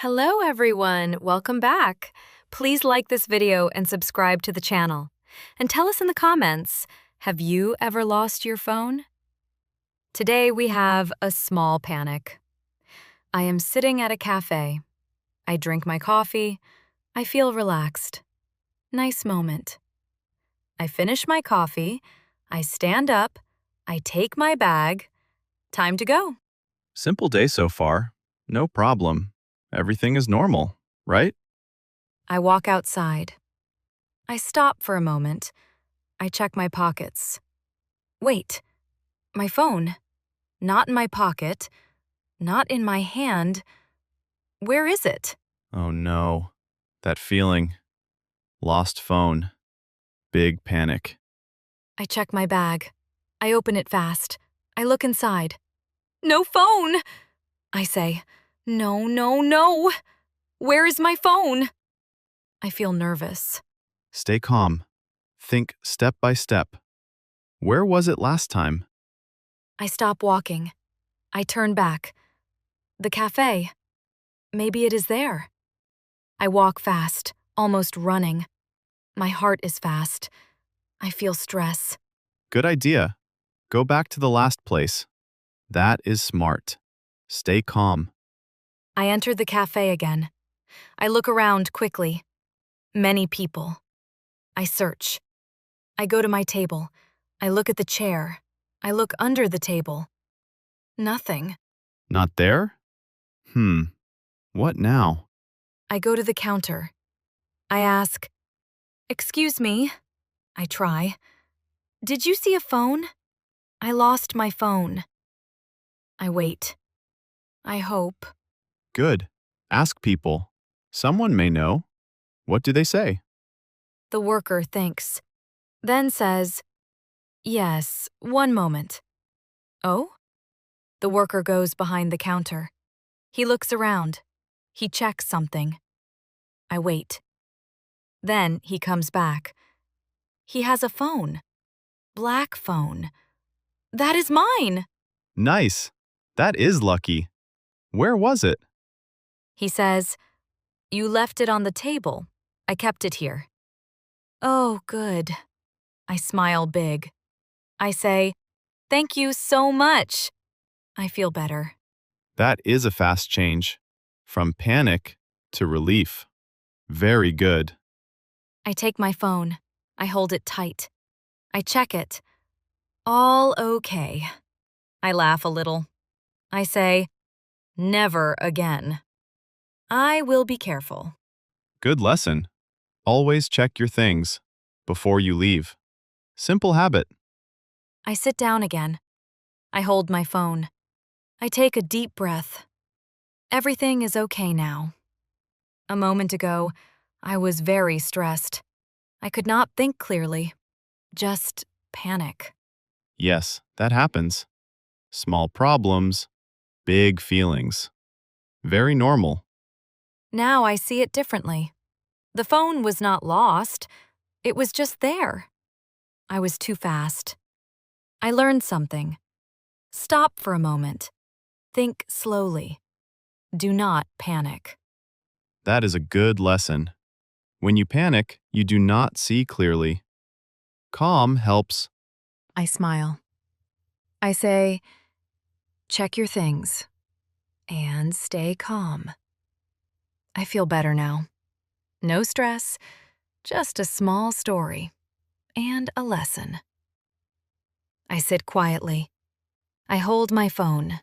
Hello everyone, welcome back. Please like this video and subscribe to the channel. And tell us in the comments, have you ever lost your phone? Today we have a small panic. I am sitting at a cafe. I drink my coffee. I feel relaxed. Nice moment. I finish my coffee. I stand up. I take my bag. Time to go. Simple day so far. No problem. Everything is normal, right? I walk outside. I stop for a moment. I check my pockets. Wait, my phone. Not in my pocket. Not in my hand. Where is it? Oh no. That feeling. Lost phone. Big panic. I check my bag. I open it fast. I look inside. No phone! I say, no, no, no! Where is my phone? I feel nervous. Stay calm. Think step by step. Where was it last time? I stop walking. I turn back. The cafe. Maybe it is there. I walk fast, almost running. My heart is fast. I feel stress. Good idea. Go back to the last place. That is smart. Stay calm. I enter the cafe again. I look around quickly. Many people. I search. I go to my table. I look at the chair. I look under the table. Nothing. Not there? What now? I go to the counter. I ask, "Excuse me." I try. "Did you see a phone? I lost my phone." I wait. I hope. Good. Ask people. Someone may know. What do they say? The worker thinks. Then says, "Yes, one moment." Oh? The worker goes behind the counter. He looks around. He checks something. I wait. Then he comes back. He has a phone. Black phone. That is mine! Nice. That is lucky. Where was it? He says, "You left it on the table. I kept it here." Oh, good. I smile big. I say, "Thank you so much." I feel better. That is a fast change. From panic to relief. Very good. I take my phone. I hold it tight. I check it. All okay. I laugh a little. I say, "Never again." I will be careful. Good lesson. Always check your things before you leave. Simple habit. I sit down again. I hold my phone. I take a deep breath. Everything is okay now. A moment ago, I was very stressed. I could not think clearly. Just panic. Yes, that happens. Small problems, big feelings. Very normal. Now I see it differently. The phone was not lost. It was just there. I was too fast. I learned something. Stop for a moment. Think slowly. Do not panic. That is a good lesson. When you panic, you do not see clearly. Calm helps. I smile. I say, "Check your things and stay calm." I feel better now. No stress, just a small story and a lesson. I sit quietly. I hold my phone.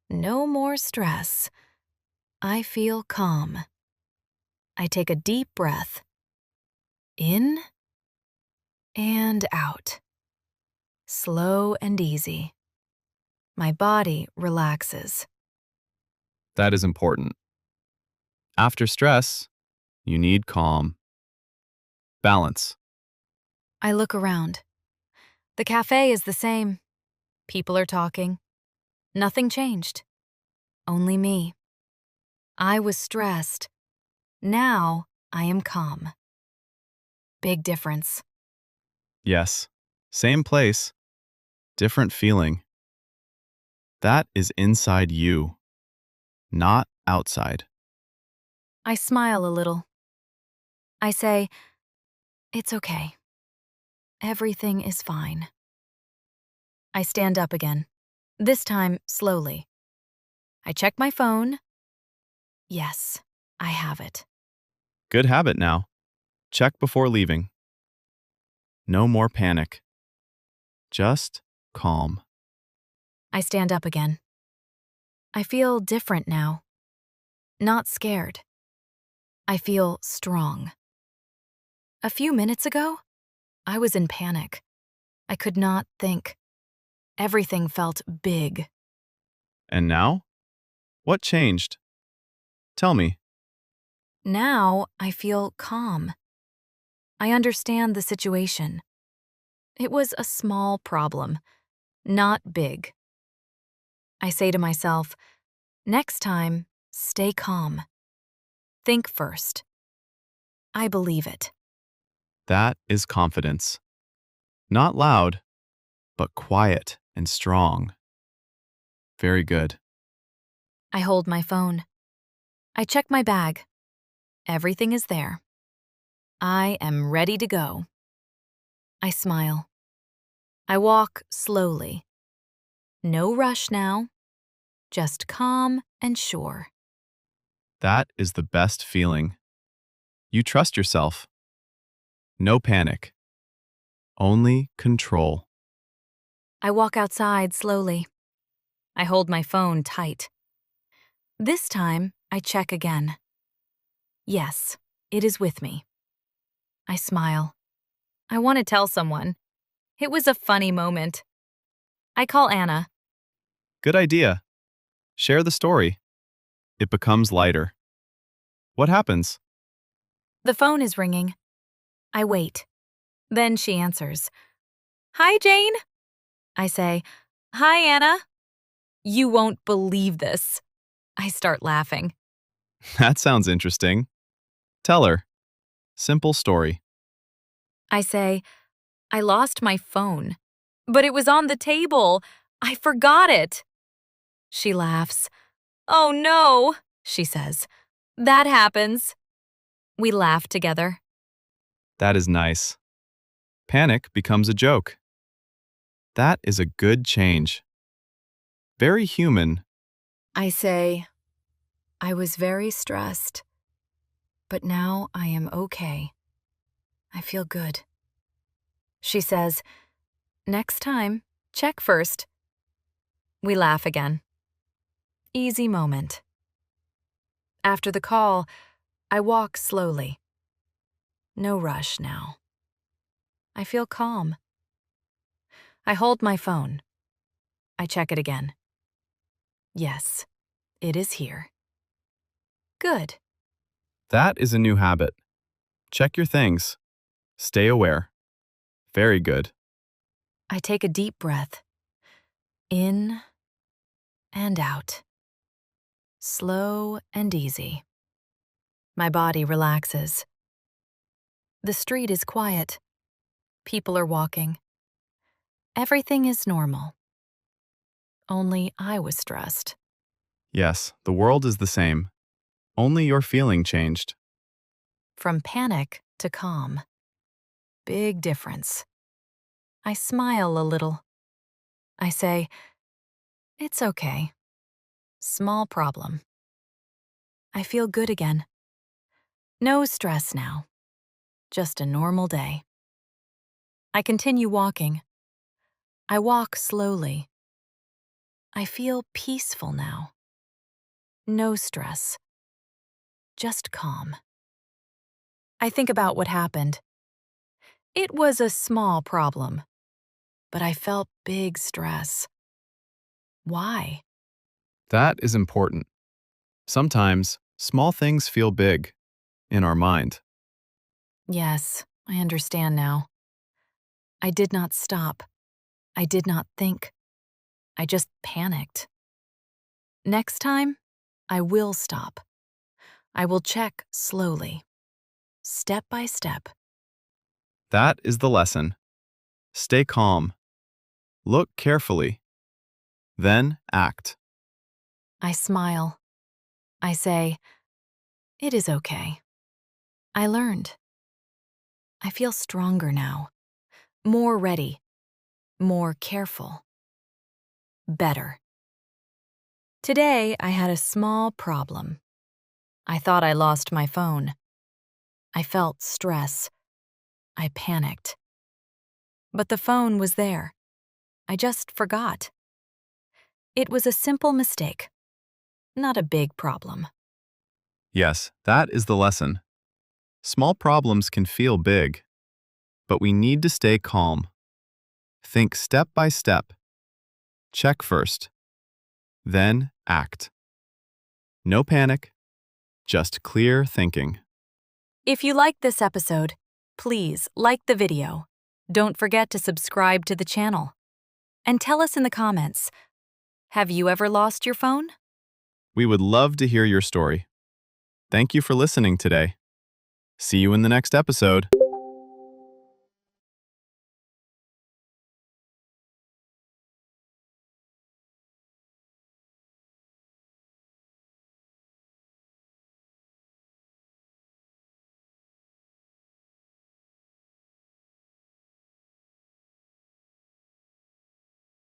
No more stress. I feel calm. I take a deep breath. In and out. Slow and easy. My body relaxes. That is important. After stress, you need calm. Balance. I look around. The cafe is the same. People are talking. Nothing changed. Only me. I was stressed. Now I am calm. Big difference. Yes. Same place, different feeling. That is inside you, not outside. I smile a little. I say, "It's okay. Everything is fine." I stand up again, this time slowly. I check my phone. Yes, I have it. Good habit now. Check before leaving. No more panic. Just calm. I stand up again. I feel different now. Not scared. I feel strong. A few minutes ago, I was in panic. I could not think. Everything felt big. And now? What changed? Tell me. Now I feel calm. I understand the situation. It was a small problem, not big. I say to myself, next time, stay calm. Think first. I believe it. That is confidence. Not loud, but quiet and strong. Very good. I hold my phone. I check my bag. Everything is there. I am ready to go. I smile. I walk slowly. No rush now, just calm and sure. That is the best feeling. You trust yourself. No panic. Only control. I walk outside slowly. I hold my phone tight. This time, I check again. Yes, it is with me. I smile. I want to tell someone. It was a funny moment. I call Anna. Good idea. Share the story. It becomes lighter. What happens? The phone is ringing. I wait. Then she answers. Hi, Jane. I say, Hi, Anna. You won't believe this. I start laughing. That sounds interesting. Tell her. Simple story. I say, I lost my phone, but it was on the table. I forgot it. She laughs. Oh no, she says. That happens. We laugh together. That is nice. Panic becomes a joke. That is a good change. Very human. I say, I was very stressed, but now I am okay. I feel good. She says, next time, check first. We laugh again. Easy moment. After the call, I walk slowly. No rush now. I feel calm. I hold my phone. I check it again. Yes, it is here. Good. That is a new habit. Check your things. Stay aware. Very good. I take a deep breath. In and out. Slow and easy. My body relaxes. The street is quiet. People are walking. Everything is normal. Only I was stressed. Yes, the world is the same. Only your feeling changed. From panic to calm. Big difference. I smile a little. I say, it's okay. Small problem. I feel good again. No stress now. Just a normal day. I continue walking. I walk slowly. I feel peaceful now. No stress. Just calm. I think about what happened. It was a small problem, but I felt big stress. Why? That is important. Sometimes, small things feel big in our mind. Yes, I understand now. I did not stop. I did not think. I just panicked. Next time, I will stop. I will check slowly, step by step. That is the lesson. Stay calm. Look carefully. Then act. I smile. I say, It is okay. I learned. I feel stronger now, more ready, more careful, better. Today, I had a small problem. I thought I lost my phone. I felt stress. I panicked. But the phone was there. I just forgot. It was a simple mistake, not a big problem. Yes, that is the lesson. Small problems can feel big, but we need to stay calm. Think step by step. Check first, then act. No panic, just clear thinking. If you liked this episode, please like the video. Don't forget to subscribe to the channel. And tell us in the comments, have you ever lost your phone? We would love to hear your story. Thank you for listening today. See you in the next episode.